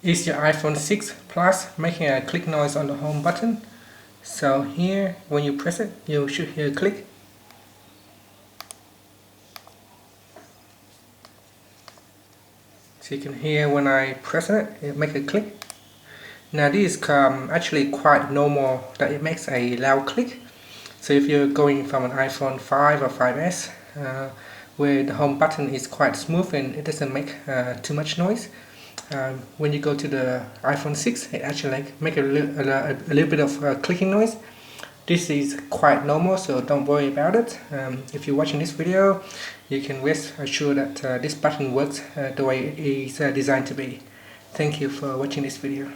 Is your iPhone 6 Plus making a click noise on the home button? So here, when you press it, you should hear a click. So you can hear when I press it, it makes a click. Now this is actually quite normal that it makes a loud click. So if you're going from an iPhone 5 or 5S, where the home button is quite smooth and it doesn't make too much noise, when you go to the iPhone 6, it actually make a little bit of clicking noise. This is quite normal, so don't worry about it. If you're watching this video, you can rest assured that this button works the way it is designed to be. Thank you for watching this video.